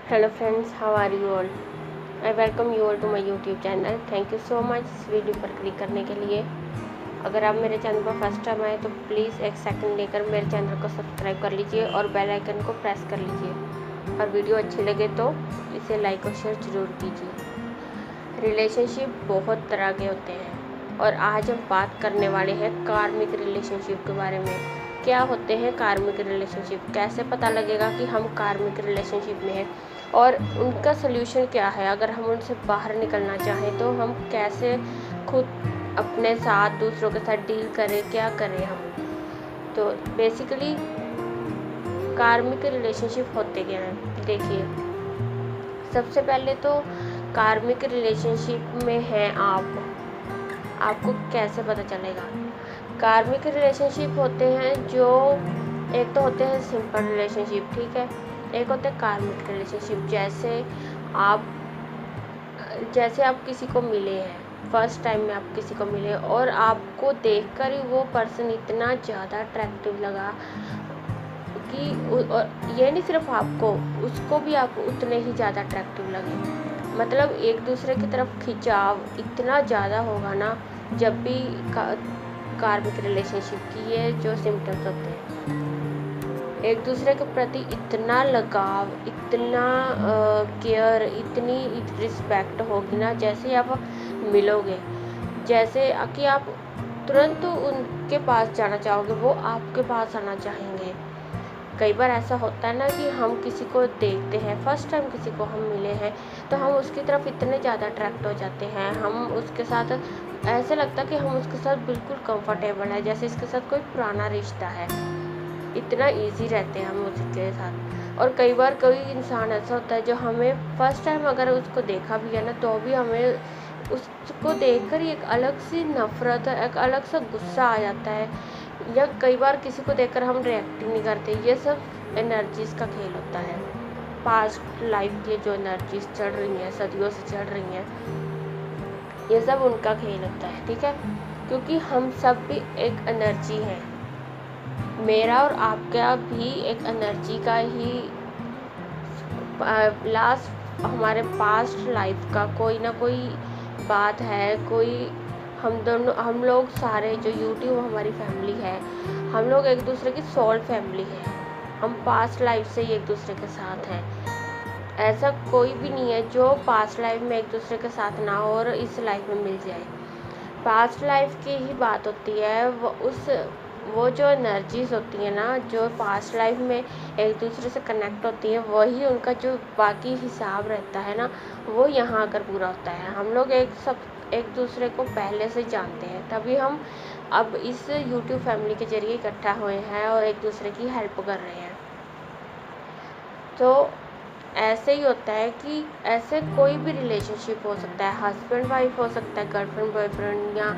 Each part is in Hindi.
Hello friends, how are you all? I welcome you all to my YouTube channel. Thank you so much इस वीडियो पर क्लिक करने के लिए। अगर आप मेरे चैनल पर फर्स्ट टाइम आए तो प्लीज़ एक सेकंड लेकर मेरे चैनल को सब्सक्राइब कर लीजिए और बेल आइकन को प्रेस कर लीजिए। और वीडियो अच्छी लगे तो इसे लाइक और शेयर ज़रूर कीजिए। रिलेशनशिप बहुत तरह के होते हैं और आज हम बात करने वाले हैं कार्मिक रिलेशनशिप के बारे में। क्या होते हैं कार्मिक रिलेशनशिप, कैसे पता लगेगा कि हम कार्मिक रिलेशनशिप में हैं और उनका सल्यूशन क्या है। अगर हम उनसे बाहर निकलना चाहें तो हम कैसे खुद अपने साथ दूसरों के साथ डील करें, क्या करें हम। तो बेसिकली कार्मिक रिलेशनशिप होते क्या हैं, देखिए। सबसे पहले तो कार्मिक रिलेशनशिप में हैं आपको कैसे पता चलेगा। कार्मिक रिलेशनशिप होते हैं जो एक तो होते हैं सिंपल रिलेशनशिप, ठीक है। एक होते हैं कार्मिक रिलेशनशिप, जैसे आप किसी को मिले हैं, फर्स्ट टाइम में आप किसी को मिले और आपको देखकर ही वो पर्सन इतना ज़्यादा अट्रैक्टिव लगा कि और ये नहीं सिर्फ आपको, उसको भी आप उतने ही ज़्यादा अट्रैक्टिव लगे। मतलब एक दूसरे की तरफ खिंचाव इतना ज़्यादा होगा ना जब भी कार्मिक रिलेशनशिप की ये जो सिम्टम्स होते हैं। एक दूसरे के प्रति इतना लगाव, इतना केयर, इतनी रिस्पेक्ट होगी ना जैसे आप मिलोगे, जैसे कि आप तुरंत उनके पास जाना चाहोगे, वो आपके पास आना चाहेंगे। कई बार ऐसा होता है ना कि हम किसी को देखते हैं, फर्स्ट टाइम किसी को हम मिले हैं तो हम उसकी तरफ इतने ज़्यादा अट्रैक्ट हो जाते हैं, हम उसके साथ ऐसे लगता है कि हम उसके साथ बिल्कुल कंफर्टेबल है, जैसे इसके साथ कोई पुराना रिश्ता है। इतना इजी रहते हैं हम उसके साथ। और कई बार कोई इंसान ऐसा होता है जो हमें फर्स्ट टाइम अगर उसको देखा भी है ना तो भी हमें उसको देखकर ही एक अलग सी नफ़रत, एक अलग सा गुस्सा आ जाता है, या कई बार किसी को देखकर हम रिएक्ट ही नहीं करते। ये सब एनर्जीज़ का खेल होता है। पास्ट लाइफ की जो एनर्जीज चढ़ रही हैं, सदियों से चढ़ रही हैं, ये सब उनका खेल होता है, ठीक है। क्योंकि हम सब भी एक एनर्जी हैं, मेरा और आपका भी एक एनर्जी का ही लास्ट हमारे पास्ट लाइफ का कोई ना कोई बात है, कोई हम लोग सारे जो यूट्यूब हमारी फैमिली है, हम लोग एक दूसरे की सोल फैमिली है। हम पास्ट लाइफ से ही एक दूसरे के साथ हैं। ऐसा कोई भी नहीं है जो पास्ट लाइफ में एक दूसरे के साथ ना हो और इस लाइफ में मिल जाए। पास्ट लाइफ की ही बात होती है, वो जो एनर्जीज होती हैं ना, जो पास्ट लाइफ में एक दूसरे से कनेक्ट होती हैं, वही उनका जो बाकी हिसाब रहता है ना, वो यहाँ आकर पूरा होता है। हम लोग एक दूसरे को पहले से जानते हैं, तभी हम अब इस यूट्यूब फैमिली के ज़रिए इकट्ठा हुए हैं और एक दूसरे की हेल्प कर रहे हैं। तो ऐसे ही होता है कि ऐसे कोई भी रिलेशनशिप हो सकता है, हस्बैंड वाइफ हो सकता है, गर्लफ्रेंड बॉयफ्रेंड, या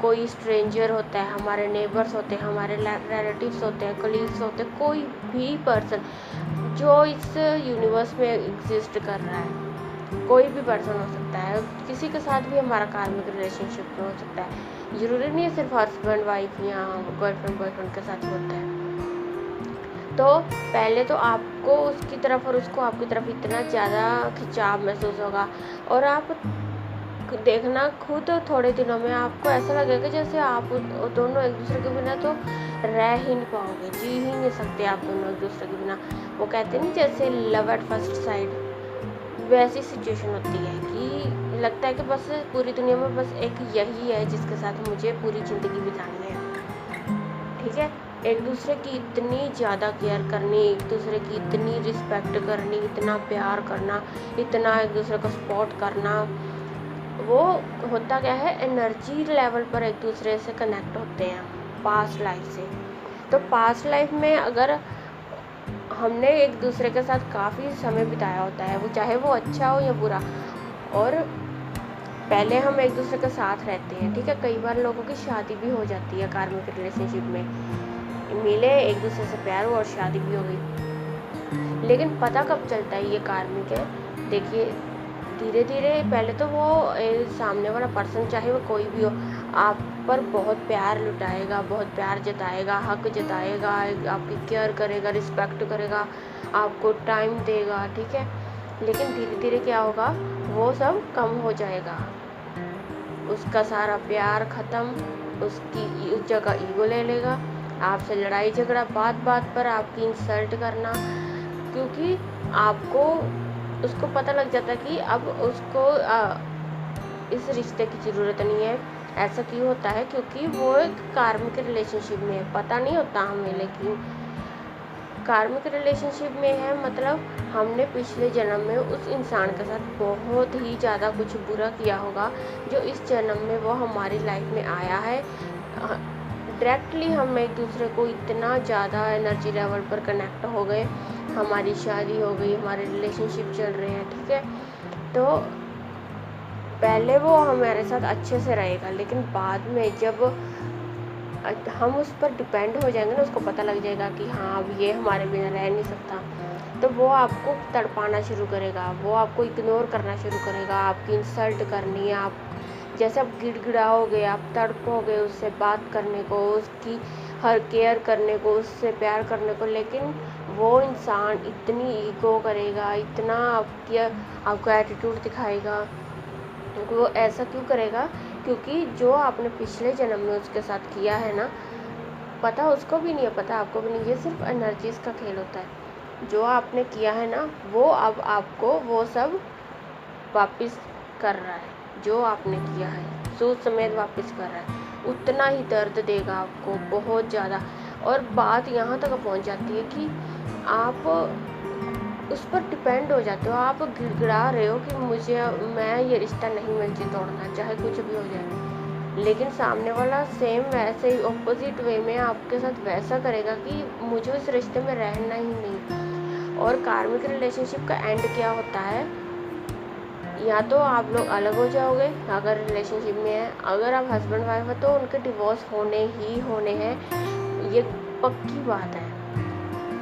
कोई स्ट्रेंजर होता है, हमारे नेबर्स होते हैं, हमारे रिलेटिव्स होते हैं, कलीग्स होते हैं, कोई भी पर्सन जो इस यूनिवर्स में एग्जिस्ट कर रहा है, कोई भी पर्सन हो सकता है। किसी के साथ भी हमारा कार्मिक रिलेशनशिप हो सकता है, ज़रूरी नहीं है सिर्फ हस्बैंड वाइफ या गर्लफ्रेंड बॉयफ्रेंड के साथ होता है। तो पहले तो आपको उसकी तरफ और उसको आपकी तरफ इतना ज़्यादा खिंचाव महसूस होगा और आप देखना खुद थोड़े दिनों में आपको ऐसा लगेगा जैसे आप दोनों एक दूसरे के बिना तो रह ही नहीं पाओगे, जी ही नहीं सकते आप दोनों एक दूसरे के बिना। वो कहते नहीं जैसे लव एट फर्स्ट साइड, वैसी सिचुएशन होती है कि लगता है कि बस पूरी दुनिया में बस एक यही है जिसके साथ मुझे पूरी ज़िंदगी बितानी है, ठीक है। एक दूसरे की इतनी ज़्यादा केयर करनी, एक दूसरे की इतनी रिस्पेक्ट करनी, इतना प्यार करना, इतना एक दूसरे को सपोर्ट करना, वो होता क्या है, एनर्जी लेवल पर एक दूसरे से कनेक्ट होते हैं पास्ट लाइफ से। तो पास्ट लाइफ में अगर हमने एक दूसरे के साथ काफ़ी समय बिताया होता है, वो चाहे वो अच्छा हो या बुरा, और पहले हम एक दूसरे के साथ रहते हैं, ठीक है। कई बार लोगों की शादी भी हो जाती है कार्मिक रिलेशनशिप में, मिले एक दूसरे से प्यार हुआ और शादी भी हो गई। लेकिन पता कब चलता है ये कार्मिक है, देखिए धीरे धीरे। पहले तो वो सामने वाला पर्सन चाहे वो कोई भी हो, आप पर बहुत प्यार लुटाएगा, बहुत प्यार जताएगा, हक जताएगा, आपकी केयर करेगा, रिस्पेक्ट करेगा, आपको टाइम देगा, ठीक है। लेकिन धीरे धीरे क्या होगा, वो सब कम हो जाएगा, उसका सारा प्यार ख़त्म, उस जगह ईगो ले लेगा, आपसे लड़ाई झगड़ा, बात बात पर आपकी इंसल्ट करना, क्योंकि आपको उसको पता लग जाता है कि अब उसको इस रिश्ते की ज़रूरत नहीं है। ऐसा क्यों होता है, क्योंकि वो एक कार्मिक रिलेशनशिप में है, पता नहीं होता हमें, लेकिन कार्मिक रिलेशनशिप में है, मतलब हमने पिछले जन्म में उस इंसान के साथ बहुत ही ज़्यादा कुछ बुरा किया होगा, जो इस जन्म में वो हमारी लाइफ में आया है। डायरेक्टली हम एक दूसरे को इतना ज़्यादा एनर्जी लेवल पर कनेक्ट हो गए, हमारी शादी हो गई, हमारे रिलेशनशिप चल रहे हैं, ठीक है। तो पहले वो हमारे साथ अच्छे से रहेगा, लेकिन बाद में जब हम उस पर डिपेंड हो जाएंगे ना, उसको पता लग जाएगा कि हाँ अब ये हमारे बिना रह नहीं सकता, तो वो आपको तड़पाना शुरू करेगा, वो आपको इग्नोर करना शुरू करेगा, आपकी इंसल्ट करनी है, आप जैसे आप गिड़गिड़ाओगे, आप तड़पोगे उससे बात करने को, उसकी हर केयर करने को, उससे प्यार करने को, लेकिन वो इंसान इतनी ईगो करेगा, इतना आपको एटीट्यूड दिखाएगा। क्योंकि वो ऐसा क्यों करेगा, क्योंकि जो आपने पिछले जन्म में उसके साथ किया है ना, पता उसको भी नहीं है, पता आपको भी नहीं, ये सिर्फ एनर्जीज का खेल होता है। जो आपने किया है ना, वो अब आपको वो सब वापस कर रहा है, जो आपने किया है सूद समेत वापस कर रहा है, उतना ही दर्द देगा आपको, बहुत ज़्यादा। और बात यहाँ तक पहुँच जाती है कि आप उस पर डिपेंड हो जाते हो, आप गिड़गिड़ा रहे हो कि मैं ये रिश्ता नहीं मुझे तोड़ना, चाहे कुछ भी हो जाए, लेकिन सामने वाला सेम वैसे ही ऑपोजिट वे में आपके साथ वैसा करेगा कि मुझे इस रिश्ते में रहना ही नहीं। और कार्मिक रिलेशनशिप का एंड क्या होता है, या तो आप लोग अलग हो जाओगे अगर रिलेशनशिप में है, अगर आप हस्बैंड वाइफ है तो उनके डिवोर्स होने ही होने हैं, ये पक्की बात है।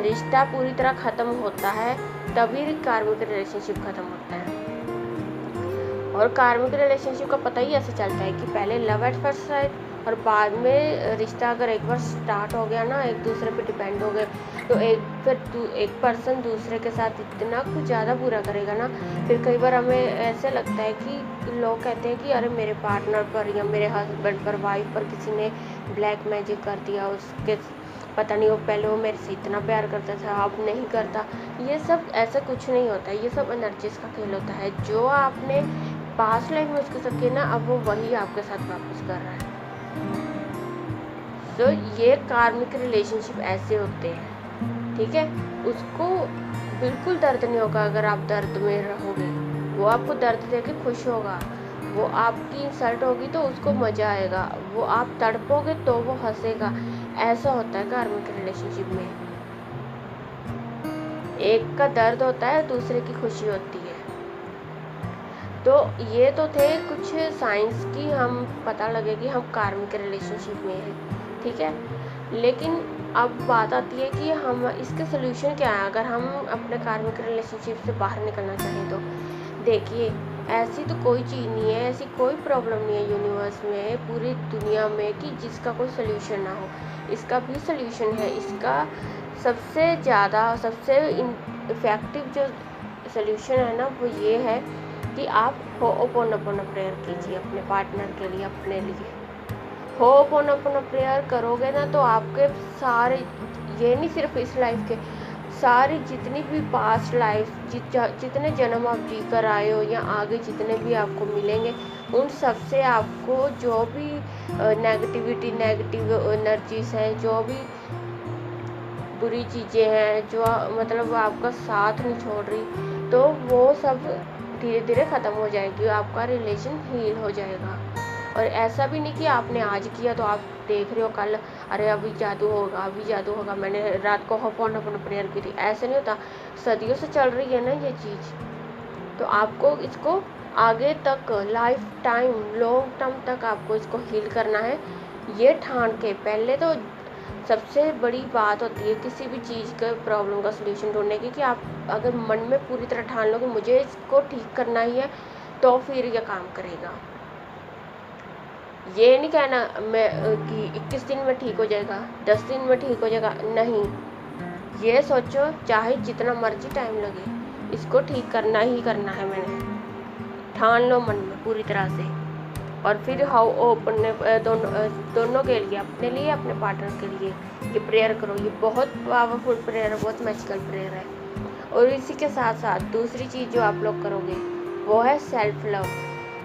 रिश्ता पूरी तरह ख़त्म होता है तभी कार्मिक रिलेशनशिप ख़त्म होता है। और कार्मिक रिलेशनशिप का पता ही ऐसे चलता है कि पहले लव एट फर्स्ट साइट, और बाद में रिश्ता अगर एक बार स्टार्ट हो गया ना, एक दूसरे पे डिपेंड हो गए, तो एक पर्सन दूसरे के साथ इतना कुछ ज़्यादा बुरा करेगा ना, फिर कई बार हमें ऐसे लगता है कि लोग कहते हैं कि अरे मेरे पार्टनर पर या मेरे हस्बैंड पर, वाइफ पर किसी ने ब्लैक मैजिक कर दिया, उसके पता नहीं वो पहले वो मेरे से इतना प्यार करता था अब नहीं करता। ये सब ऐसा कुछ नहीं होता है, ये सब एनर्जीज का खेल होता है। जो आपने पास्ट लाइफ में उसके साथ किया ना, अब वो वही आपके साथ वापस कर रहा है। तो ये कार्मिक रिलेशनशिप ऐसे होते हैं, ठीक है। उसको बिल्कुल दर्द नहीं होगा अगर आप दर्द में रहोगे, वो आपको दर्द देके खुश होगा, वो आपकी इंसल्ट होगी तो उसको मज़ा आएगा, वो आप तड़पोगे तो वो हंसेगा। ऐसा होता है कार्मिक रिलेशनशिप में, एक का दर्द होता है, दूसरे की खुशी होती है। तो ये तो थे कुछ साइंस की, हम पता लगे कि हम कार्मिक रिलेशनशिप में हैं, ठीक है। लेकिन अब बात आती है कि हम इसके सोल्यूशन क्या है अगर हम अपने कार्मिक रिलेशनशिप से बाहर निकलना चाहें। तो देखिए, ऐसी तो कोई चीज़ नहीं है, ऐसी कोई प्रॉब्लम नहीं है यूनिवर्स में, पूरी दुनिया में, कि जिसका कोई सोल्यूशन ना हो। इसका भी सोल्यूशन है। इसका सबसे ज़्यादा सबसे इफ़ेक्टिव जो सोल्यूशन है ना, वो ये है कि आप होओपोनोपोनो प्रेयर कीजिए अपने पार्टनर के लिए, अपने लिए। होओपोनोपोनो प्रेयर करोगे ना, तो आपके सारे, ये नहीं सिर्फ इस लाइफ के, सारी जितनी भी पास्ट लाइफ, जितने जन्म आप जी कर आए हो या आगे जितने भी आपको मिलेंगे, उन सब से आपको जो भी नेगेटिविटी, नेगेटिव एनर्जीज हैं, जो भी बुरी चीज़ें हैं, जो मतलब आपका साथ नहीं छोड़ रही, तो वो सब धीरे धीरे ख़त्म हो जाएगी, आपका रिलेशन हील हो जाएगा। और ऐसा भी नहीं कि आपने आज किया तो आप देख रहे हो कल अरे अभी जादू होगा, अभी जादू होगा, मैंने रात को होपोनोपोनो प्रेयर की थी, ऐसे नहीं होता। सदियों से चल रही है ना ये चीज़, तो आपको इसको आगे तक, लाइफ टाइम, लॉन्ग टर्म तक आपको इसको हील करना है। ये ठान के, पहले तो सबसे बड़ी बात होती है किसी भी चीज़ के प्रॉब्लम का सलूशन ढूंढने की, कि आप अगर मन में पूरी तरह ठान लो कि मुझे इसको ठीक करना ही है, तो फिर ये काम करेगा। ये नहीं कहना मैं कि 21 दिन में ठीक हो जाएगा, 10 दिन में ठीक हो जाएगा, नहीं। ये सोचो चाहे जितना मर्जी टाइम लगे, इसको ठीक करना ही करना है। मैंने ठान लो मन में पूरी तरह से। और फिर हाउ अपने दोनों के लिए, अपने लिए अपने पार्टनर के लिए ये प्रेयर करो। ये बहुत पावरफुल प्रेयर है, बहुत मैजिकल प्रेयर है। और इसी के साथ साथ दूसरी चीज़ जो आप लोग करोगे वो है सेल्फ लव।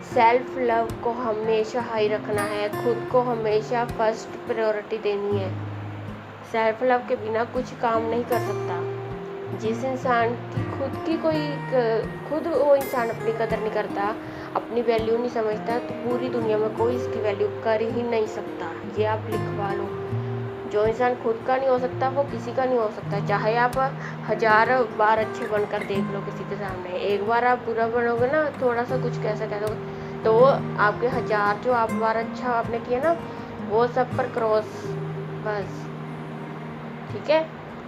सेल्फ लव को हमेशा हाई रखना है, खुद को हमेशा फर्स्ट प्रायोरिटी देनी है। सेल्फ लव के बिना कुछ काम नहीं कर सकता। जिस इंसान की खुद वो इंसान अपनी कदर नहीं करता, अपनी वैल्यू नहीं समझता, तो पूरी दुनिया में कोई इसकी वैल्यू कर ही नहीं सकता। ये आप लिखवा लो। जो इंसान खुद का नहीं हो सकता वो किसी का नहीं हो सकता। चाहे आप 1000 बार अच्छे बनकर देख लो किसी के सामने, एक बार आप बुरा बनोगे ना, थोड़ा सा कुछ कैसा कह दोगे, तो आपके 1000 जो आप बार अच्छा आपने किया ना, वो सब पर क्रॉस, बस। ठीक है,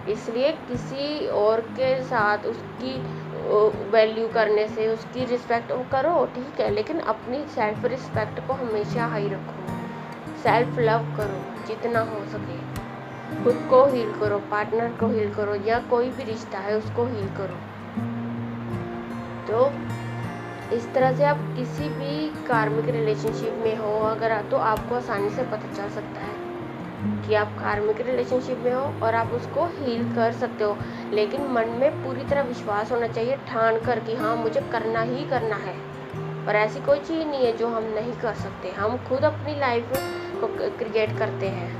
इसलिए किसी और के साथ उसकी वैल्यू करने से उसकी रिस्पेक्ट करो, ठीक है, लेकिन अपनी सेल्फ रिस्पेक्ट को हमेशा हाई रखो। सेल्फ लव करो जितना हो सके। खुद को हील करो, पार्टनर को हील करो, या कोई भी रिश्ता है उसको हील करो। तो इस तरह से आप किसी भी कार्मिक रिलेशनशिप में हो अगर, तो आपको आसानी से पता चल सकता है कि आप कार्मिक रिलेशनशिप में हो और आप उसको हील कर सकते हो। लेकिन मन में पूरी तरह विश्वास होना चाहिए, ठान कर कि हाँ मुझे करना ही करना है। और ऐसी कोई चीज़ नहीं है जो हम नहीं कर सकते। हम खुद अपनी लाइफ को क्रिएट करते हैं,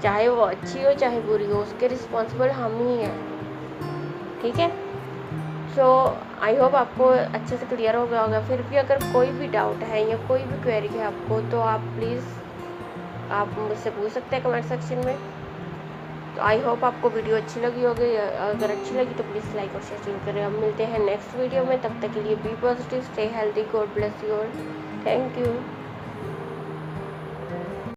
चाहे वो अच्छी हो चाहे बुरी हो, उसके रिस्पॉन्सिबल हम ही हैं। ठीक है, सो आई होप आपको अच्छे से क्लियर हो गया होगा। फिर भी अगर कोई भी डाउट है या कोई भी क्वेरी है आपको, तो आप प्लीज़ आप मुझसे पूछ सकते हैं कमेंट सेक्शन में। तो आई होप आपको वीडियो अच्छी लगी होगी। अगर अच्छी लगी तो प्लीज़ लाइक और शेयर जरूर करें। अब मिलते हैं नेक्स्ट वीडियो में, तब तक के लिए be positive, stay healthy, God bless you all. Thank you.